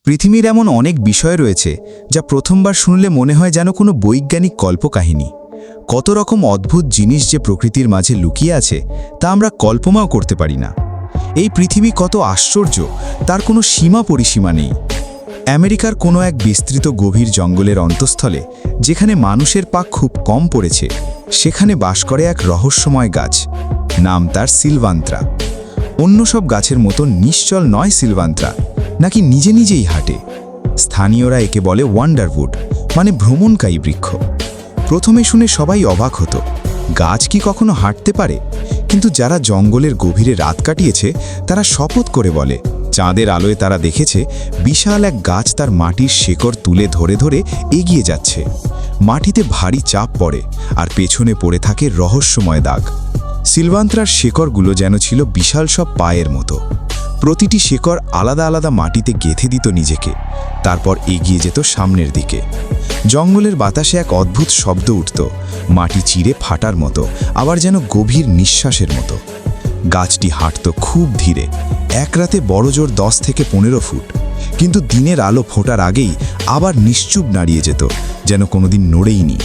পৃথিবীর এমন অনেক বিষয় রয়েছে যা প্রথমবার শুনলে মনে হয় যেন কোনো বৈজ্ঞানিক কল্পকাহিনী। কত রকম অদ্ভুত জিনিস যে প্রকৃতির মাঝে লুকিয়ে আছে তা আমরা কল্পনাও করতে পারি না। এই পৃথিবী কত আশ্চর্য, তার কোনো সীমা পরিসীমা নেই। আমেরিকার কোনো এক বিস্তৃত গভীর জঙ্গলের অন্তঃস্থলে, যেখানে মানুষের পা খুব কম পড়েছে, সেখানে বাস করে এক রহস্যময় গাছ। নাম তার সিলভান্ত্রা। অন্য সব গাছের মতো নিশ্চল নয় সিলভান্ত্রা, নাকি নিজে নিজেই হাঁটে। স্থানীয়রা একে বলে ওয়ান্ডারউড, মানে ভ্রমণকারী বৃক্ষ। প্রথমে শুনে সবাই অবাক হতো, গাছ কি কখনো হাঁটতে পারে? কিন্তু যারা জঙ্গলের গভীরে রাত কাটিয়েছে তারা শপথ করে বলে, চাঁদের আলোয় তারা দেখেছে বিশাল এক গাছ তার মাটির শেকড় তুলে ধরে ধরে এগিয়ে যাচ্ছে। মাটিতে ভারী চাপ পড়ে আর পেছনে পড়ে থাকে রহস্যময় দাগ। সিলভান্ত্রার শেকড়গুলো যেন ছিল বিশাল সব পায়ের মতো। প্রতিটি শেকড় আলাদা আলাদা মাটিতে গেঁথে দিত নিজেকে, তারপর এগিয়ে যেত সামনের দিকে। জঙ্গলের বাতাসে এক অদ্ভুত শব্দ উঠত, মাটি চিরে ফাটার মতো, আবার যেন গভীর নিঃশ্বাসের মতো। গাছটি হাঁটত খুব ধীরে, এক রাতে বড়জোর 10 থেকে 15 ফুট, কিন্তু দিনের আলো ফোটার আগেই আবার নিশ্চুপ দাঁড়িয়ে যেত, যেন কোনোদিন নড়েইনি।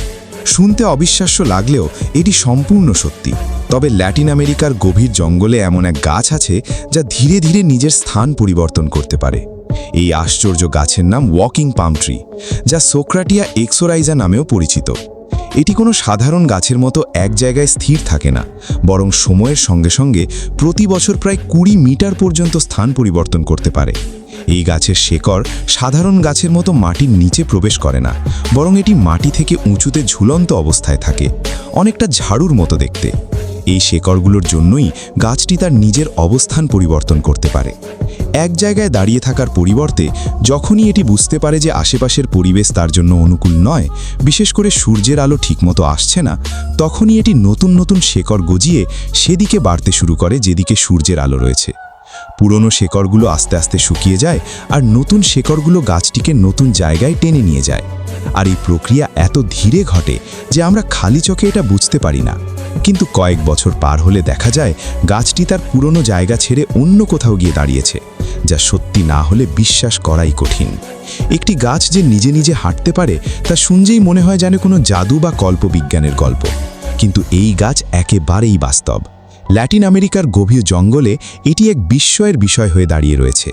শুনতে অবিশ্বাস্য লাগলেও এটি সম্পূর্ণ সত্যি। তবে ল্যাটিন আমেরিকার গভীর জঙ্গলে এমন এক গাছ আছে যা ধীরে ধীরে নিজের স্থান পরিবর্তন করতে পারে। এই আশ্চর্য গাছের নাম ওয়াকিং পাম ট্রি, যা সোক্রাটিয়া এক্সোরাইজা নামেও পরিচিত। এটি কোনো সাধারণ গাছের মতো এক জায়গায় স্থির থাকে না, বরং সময়ের সঙ্গে সঙ্গে প্রতি বছর প্রায় 20 মিটার পর্যন্ত স্থান পরিবর্তন করতে পারে। এই গাছের শেকড় সাধারণ গাছের মতো মাটির নিচে প্রবেশ করে না, বরং এটি মাটি থেকে উঁচুতে ঝুলন্ত অবস্থায় থাকে, অনেকটা ঝাড়ুর মতো দেখতে। এই শেকড়গুলোর জন্যই গাছটি তার নিজের অবস্থান পরিবর্তন করতে পারে। এক জায়গায় দাঁড়িয়ে থাকার পরিবর্তে যখনই এটি বুঝতে পারে যে আশেপাশের পরিবেশ তার জন্য অনুকূল নয়, বিশেষ করে সূর্যের আলো ঠিকমতো আসছে না, তখনই এটি নতুন নতুন শেকড় গজিয়ে সেদিকে বাড়তে শুরু করে যেদিকে সূর্যের আলো রয়েছে। পুরনো শেকড়গুলো আস্তে আস্তে শুকিয়ে যায় আর নতুন শেকড়গুলো গাছটিকে নতুন জায়গায় টেনে নিয়ে যায়। আর এই প্রক্রিয়া এত ধীরে ঘটে যে আমরা খালি চোখে এটা বুঝতে পারি না। কিন্তু কয়েক বছর পার হলে দেখা যায় গাছটি তার পুরনো জায়গা ছেড়ে অন্য কোথাও গিয়ে দাঁড়িয়েছে, যা সত্যি না হলে বিশ্বাস করাই কঠিন। একটি গাছ যে নিজে নিজে হাঁটতে পারে তা শুনলেই মনে হয় যেন কোনো জাদু বা কল্পবিজ্ঞানের গল্প, কিন্তু এই গাছ একেবারেই বাস্তব। ল্যাটিন আমেরিকার গভীর জঙ্গলে এটি এক বিস্ময়ের বিষয় হয়ে দাঁড়িয়ে রয়েছে।